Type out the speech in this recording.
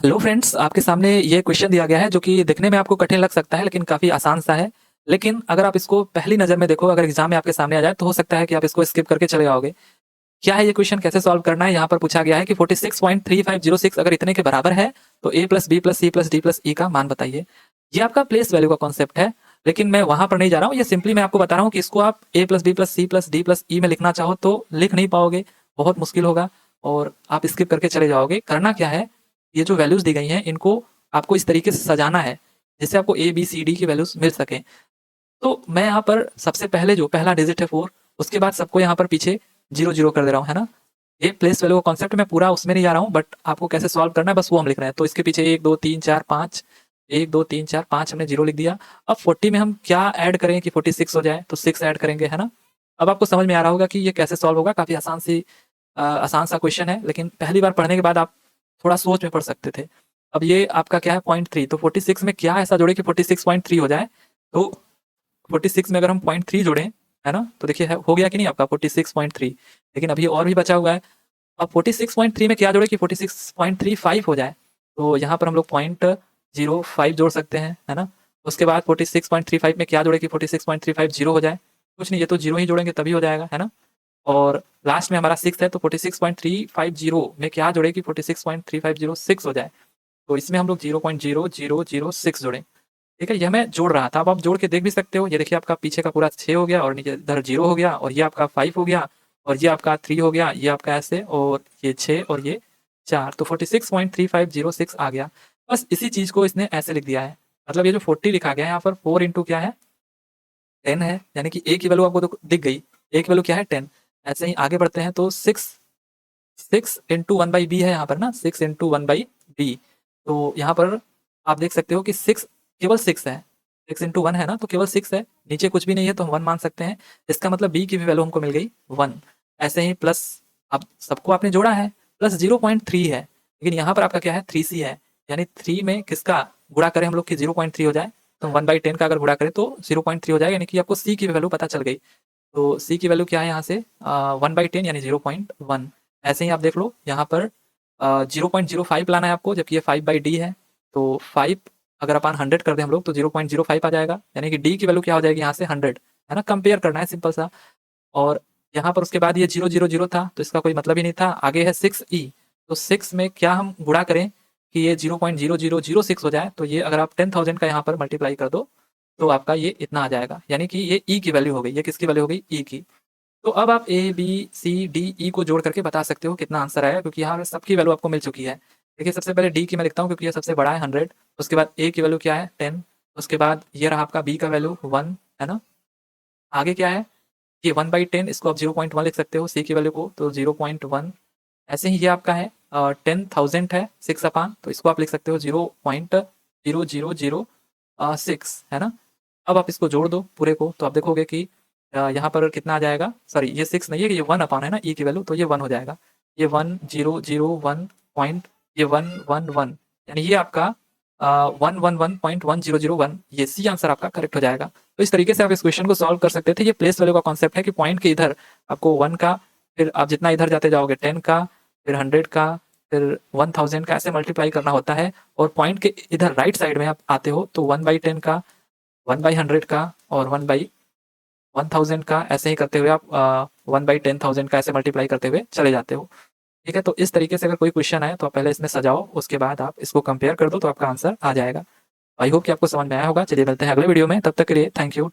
Hello friends, आपके सामने ये क्वेश्चन दिया गया है जो कि दिखने में आपको कठिन लग सकता है लेकिन काफ़ी आसान सा है। लेकिन अगर आप इसको पहली नज़र में देखो, अगर एग्ज़ाम में आपके सामने आ जाए तो हो सकता है कि आप इसको स्किप करके चले जाओगे। क्या है ये क्वेश्चन, कैसे सॉल्व करना है? यहाँ पर पूछा गया है कि 46.3506 अगर इतने के बराबर है तो a plus b plus c plus d plus e का मान बताइए। ये आपका प्लेस वैल्यू का कॉन्सेप्ट है, लेकिन मैं वहाँ पर नहीं जा रहा हूँ। ये सिंपली मैं आपको बता रहा हूँ कि इसको आप a plus b plus c plus d plus e में लिखना चाहो तो लिख नहीं पाओगे, बहुत मुश्किल होगा और आप स्किप करके चले जाओगे। करना क्या है, ये जो वैल्यूज़ दी गई हैं इनको आपको इस तरीके से सजाना है जिससे आपको ए बी सी डी की वैल्यूज़ मिल सकें। तो मैं यहाँ पर सबसे पहले जो पहला डिजिट है 4, उसके बाद सबको यहाँ पर पीछे 0 0 कर दे रहा हूँ, है ना? ये प्लेस वैल्यू का कॉन्सेप्ट मैं पूरा उसमें नहीं जा रहा हूँ, बट आपको कैसे सॉल्व करना है बस वो हम लिख रहे हैं। तो इसके पीछे 1 2 3 4 5, 1 2 3 4 5 हमने 0 लिख दिया। अब 40 में हम क्या ऐड करें कि 46 हो जाए, तो 6 ऐड करेंगे, है ना? अब आपको समझ में आ रहा होगा कि ये कैसे सॉल्व होगा। काफ़ी आसान सा क्वेश्चन है, लेकिन पहली बार पढ़ने के बाद आप थोड़ा सोच में पढ़ सकते थे। अब ये आपका क्या है, 0.3, तो 46 में क्या ऐसा जोड़े कि 46.3 हो जाए। तो 46 में अगर हम 0.3 जोड़ें, है ना? तो देखिए हो गया कि नहीं आपका 46.3। लेकिन अभी और भी बचा हुआ है। अब 46.3 में क्या जोड़े कि 46.35 हो जाए। तो यहाँ पर हम लोग 0.05 जोड़ सकते हैं, है ना? उसके बाद 46.35 में क्या जोड़े कि 46.35 जीरो हो जाए। कुछ नहीं, ये तो जीरो ही जोड़ेंगे तभी हो जाएगा, है ना? और लास्ट में हमारा 6 है, तो 46.350 में क्या जोड़े कि 46.3506 हो जाए। तो इसमें हम लोग 0.00006 जोड़ें। ठीक है, ये मैं जोड़ रहा था। अब आप जोड़ के देख भी सकते हो। ये देखिए आपका पीछे का पूरा 6 हो गया और नीचे इधर 0 हो गया और ये आपका 5 हो गया और ये आपका 3 हो गया, ये आपका ऐसे और ये 6 और ये 4, तो 46.3506 आ गया। बस इसी चीज़ को इसने ऐसे लिख दिया है। मतलब ये जो 40 लिखा गया है यहाँ पर 4 इंटू क्या है, 10 है, यानी कि ए की वैल्यू आपको तो दिख गई। ए की वैल्यू क्या है, 10। ऐसे ही आगे बढ़ते हैं तो 6 इंटू 1 बाई बी है यहाँ पर ना, 6 इंटू 1 बाई बी। तो यहाँ पर आप देख सकते हो कि 6 केवल 6 है, 6 इंटू 1 है ना, तो केवल 6 है, नीचे कुछ भी नहीं है तो हम 1 मान सकते हैं। इसका मतलब बी की भी वैल्यू हमको मिल गई 1। ऐसे ही प्लस, अब सबको आपने जोड़ा है, प्लस 0.3 है, लेकिन यहाँ पर आपका क्या है, 3c है, यानी 3 में किसका गुणा करें हम लोग कि 0.3 हो जाए। तो 1/10 का अगर गुणा करें तो 0.3 हो जाएगा, यानी कि आपको सी की वैल्यू पता चल गई। तो सी की वैल्यू क्या है यहाँ से, 1/10 यानी 0.1। ऐसे ही आप देख लो यहाँ पर 0.05 लाना है आपको, जबकि ये 5/d है। तो 5 अगर अपन 100 कर दें हम लोग तो 0.05 आ जाएगा, यानी कि डी की वैल्यू क्या हो जाएगी यहाँ से 100, है ना? कंपेयर करना है सिंपल सा। और यहाँ पर उसके बाद ये 0 0 0 था तो इसका कोई मतलब ही नहीं था। आगे है 6e, तो 6 में क्या हम गुणा करें कि ये 0.0006 हो जाए। तो ये अगर आप 10,000 का यहाँ पर मल्टीप्लाई कर दो तो आपका ये इतना आ जाएगा, यानी कि ये ई की वैल्यू हो गई। ये किसकी वैल्यू हो गई, ई की। तो अब आप A B C D E को जोड़ करके बता सकते हो कितना आंसर आएगा, क्योंकि यहाँ सबकी वैल्यू आपको मिल चुकी है। देखिए सबसे पहले डी की मैं लिखता हूँ क्योंकि ये सबसे बड़ा है 100। उसके बाद ए की वैल्यू क्या है 10। उसके बाद ये रहा आपका बी का वैल्यू 1, है ना? आगे क्या है, ये 1/10, इसको आप 0.1 लिख सकते हो सी की वैल्यू को, तो 0.1। ऐसे ही ये आपका है 10,000 है 6 अपान, तो इसको आप लिख सकते हो 0.0006, है ना? अब आप इसको जोड़ दो पूरे को तो आप देखोगे कि यहाँ पर कितना आ जाएगा, सॉरी ये 6 नहीं है, ये 1 अपान है ना ई की वैल्यू, तो ये 1 हो जाएगा। ये 1001 पॉइंट, ये 111, यानी ये आपका 111.1001, ये सी आंसर आपका करेक्ट हो जाएगा। तो इस तरीके से आप इस क्वेश्चन को सॉल्व कर सकते थे। ये प्लेस वैल्यू का कॉन्सेप्ट है कि पॉइंट के इधर आपको 1 का, फिर आप जितना इधर जाते जाओगे 10 का, फिर 100 का, फिर 1000 का, ऐसे मल्टीप्लाई करना होता है। और पॉइंट के इधर राइट साइड में आप आते हो तो 1/10 का, 1/100 का और 1/1000 का, ऐसे ही करते हुए आप 1/10,000 का ऐसे मल्टीप्लाई करते हुए चले जाते हो। ठीक है, तो इस तरीके से अगर कोई क्वेश्चन आए तो आप पहले इसमें सजाओ, उसके बाद आप इसको कंपेयर कर दो तो आपका आंसर आ जाएगा। आई होप कि आपको समझ में आया होगा। चलिए मिलते हैं अगले वीडियो में, तब तक के लिए थैंक यू।